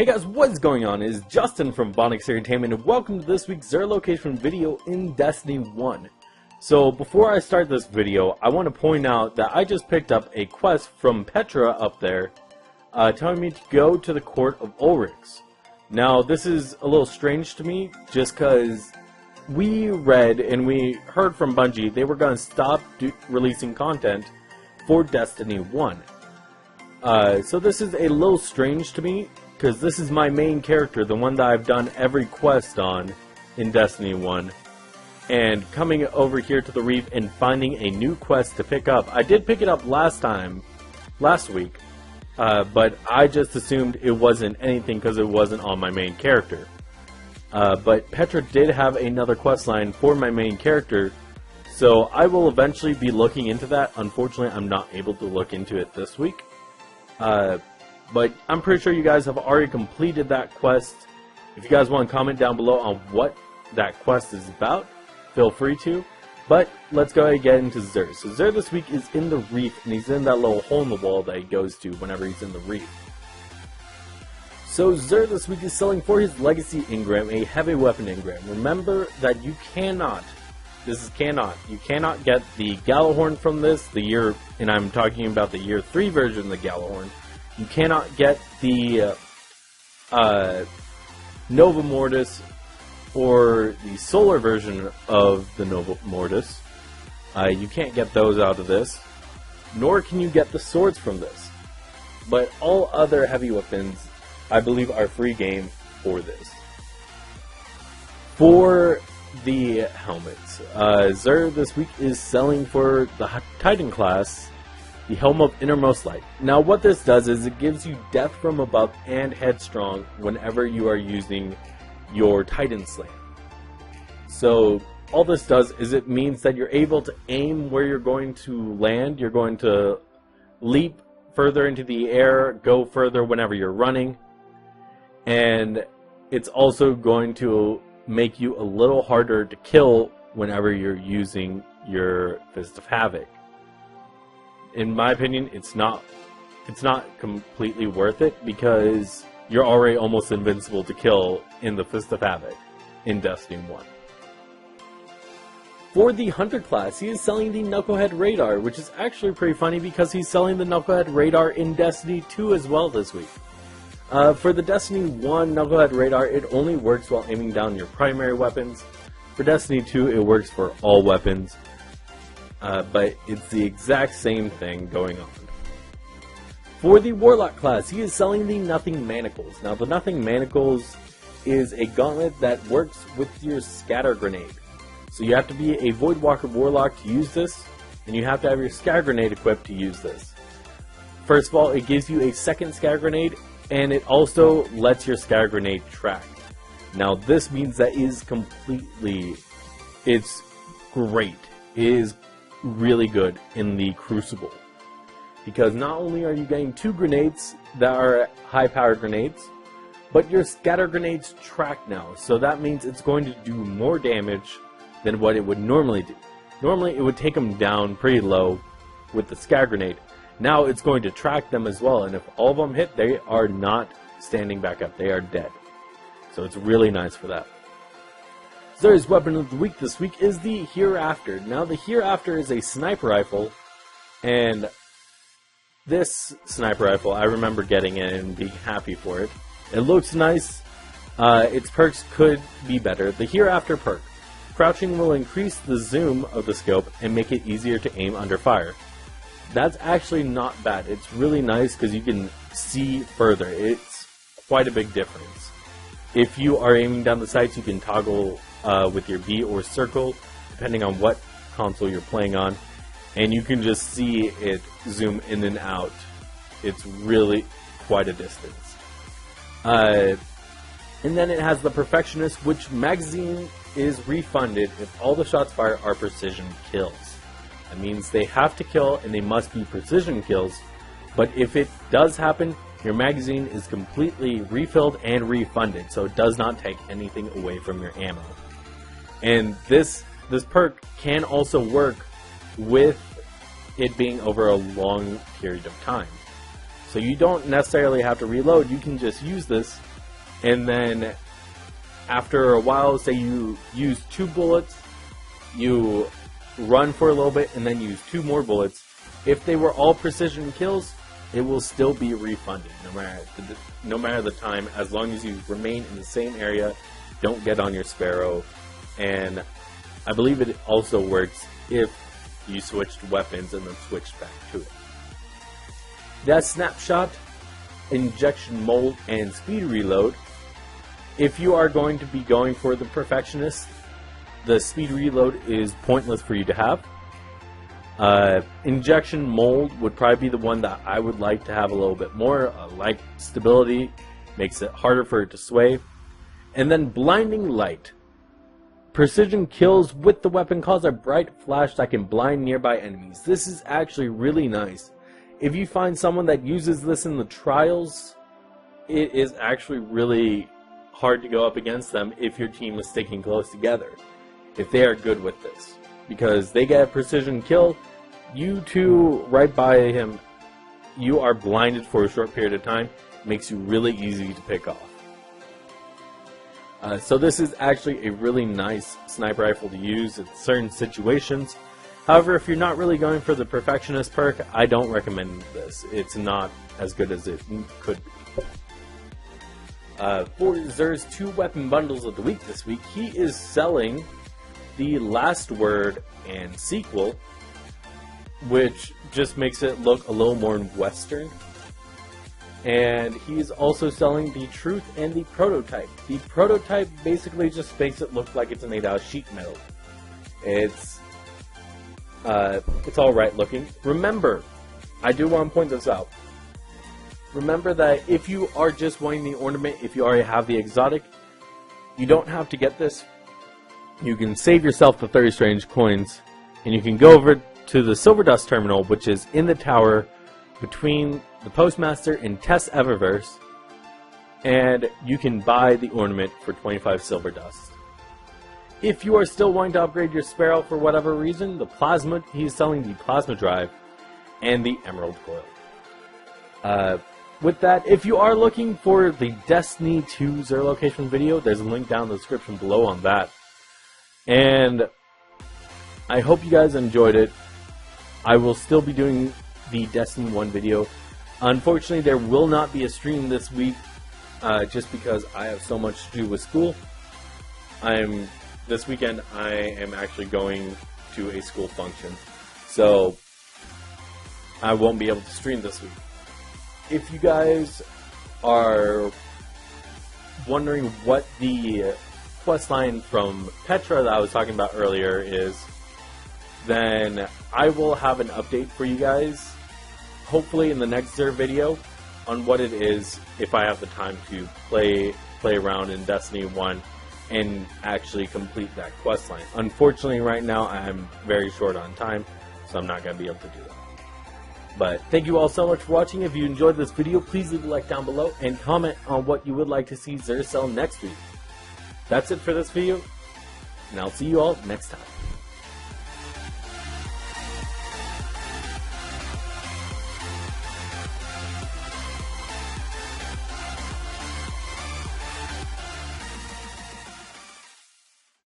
Hey guys, what is going on? It is Justin from Vonix Entertainment, and welcome to this week's Zero Location video in Destiny 1. So before I start this video, I want to point out that I just picked up a quest from Petra up there, telling me to go to the court of Ulrichs. Now this is a little strange to me, just because we read and we heard from Bungie they were going to stop releasing content for Destiny 1. So this is a little strange to me, because this is my main character, the one that I've done every quest on in Destiny 1. And coming over here to the Reef and finding a new quest to pick up. I did pick it up last week, but I just assumed it wasn't anything because it wasn't on my main character. But Petra did have another quest line for my main character, so I will eventually be looking into that. Unfortunately, I'm not able to look into it this week. But I'm pretty sure you guys have already completed that quest. If you guys want to comment down below on what that quest is about, feel free to. But let's go ahead and get into Xur. So Xur this week is in the Reef, and he's in that little hole in the wall that he goes to whenever he's in the Reef. So Xur this week is selling for his Legacy Engram, a heavy weapon engram. Remember that you cannot get the Gallowhorn from this, and I'm talking about the year 3 version of the Gallowhorn. You cannot get the Nova Mortis or the solar version of the Nova Mortis. You can't get those out of this, nor can you get the swords from this. But all other heavy weapons, I believe, are free game for this. For the helmets, Xur this week is selling for the Titan class the Helm of Innermost Light. Now what this does is it gives you Death from Above and Headstrong whenever you are using your Titan Slam. So all this does is it means that you're able to aim where you're going to land, you're going to leap further into the air, go further whenever you're running, and it's also going to make you a little harder to kill whenever you're using your Fist of Havoc. In my opinion, it's not completely worth it, because you're already almost invincible to kill in the Fist of Havoc in Destiny 1. For the Hunter class, he is selling the Knucklehead Radar, which is actually pretty funny because he's selling the Knucklehead Radar in Destiny 2 as well this week. For the Destiny 1 Knucklehead Radar, it only works while aiming down your primary weapons. For Destiny 2, it works for all weapons. But it's the exact same thing going on. For the Warlock class, he is selling the Nothing Manacles. Now, the Nothing Manacles is a gauntlet that works with your Scatter Grenade. So you have to be a Voidwalker Warlock to use this, and you have to have your Scatter Grenade equipped to use this. First of all, it gives you a second Scatter Grenade, and it also lets your Scatter Grenade track. Now, this means that it's great. It is really good in the Crucible, because not only are you getting 2 grenades that are high power grenades, but your scatter grenades track now, so that means it's going to do more damage than what it would normally do. Normally it would take them down pretty low with the scatter grenade. Now it's going to track them as well, and if all of them hit, they are not standing back up, they are dead. So it's really nice for that. Xur's weapon of the week this week is the Hereafter. Now the Hereafter is a sniper rifle, and this sniper rifle, I remember getting it and being happy for it. It looks nice. Its perks could be better. The Hereafter perk. Crouching will increase the zoom of the scope and make it easier to aim under fire. That's actually not bad. It's really nice because you can see further. It's quite a big difference. If you are aiming down the sights, you can toggle with your B or circle, depending on what console you're playing on, and you can just see it zoom in and out. It's really quite a distance. And then it has the Perfectionist, which magazine is refunded if all the shots fired are precision kills. That means they have to kill, and they must be precision kills, but if it does happen, your magazine is completely refilled and refunded, so it does not take anything away from your ammo. And this perk can also work with it being over a long period of time. So you don't necessarily have to reload, you can just use this and then after a while, say you use 2 bullets, you run for a little bit, and then use 2 more bullets. If they were all precision kills, it will still be refunded no matter the time, as long as you remain in the same area, don't get on your Sparrow, and I believe it also works if you switched weapons and then switched back to it. That's Snapshot, Injection Mold, and Speed Reload. If you are going to be going for the Perfectionist, the Speed Reload is pointless for you to have. Injection Mold would probably be the one that I would like to have a little bit more. Like stability, makes it harder for it to sway. And then Blinding Light. Precision kills with the weapon cause a bright flash that can blind nearby enemies. This is actually really nice. If you find someone that uses this in the trials, it is actually really hard to go up against them if your team is sticking close together. If they are good with this. Because they get a precision kill, you two right by him, you are blinded for a short period of time. Makes you really easy to pick off. So this is actually a really nice sniper rifle to use in certain situations. However, if you're not really going for the Perfectionist perk, I don't recommend this. It's not as good as it could be. For Xur's 2 weapon bundles of the week this week, he is selling the Last Word and Sequel, which just makes it look a little more Western. And he's also selling the Truth and the Prototype. The Prototype basically just makes it look like it's made out of sheet metal. It's alright looking. Remember, I do want to point this out. Remember that if you are just wanting the ornament, if you already have the exotic, you don't have to get this. You can save yourself the 30 strange coins, and you can go over to the Silver Dust terminal, which is in the tower between the Postmaster and Tess Eververse, and you can buy the ornament for 25 Silver Dust. If you are still wanting to upgrade your Sparrow for whatever reason, he's selling the Plasma Drive and the Emerald Coil. With that, if you are looking for the Destiny 2 Xur location video, there's a link down in the description below on that. And I hope you guys enjoyed it. I will still be doing the Destiny 1 video. Unfortunately, there will not be a stream this week, just because I have so much to do with school. This weekend I am actually going to a school function, so I won't be able to stream this week. If you guys are wondering what the questline from Petra that I was talking about earlier is, then I will have an update for you guys, hopefully in the next Xur video, on what it is, if I have the time to play around in Destiny 1 and actually complete that questline. Unfortunately, right now I'm very short on time, so I'm not going to be able to do that. But thank you all so much for watching. If you enjoyed this video, please leave a like down below and comment on what you would like to see Xur sell next week. That's it for this video, and I'll see you all next time.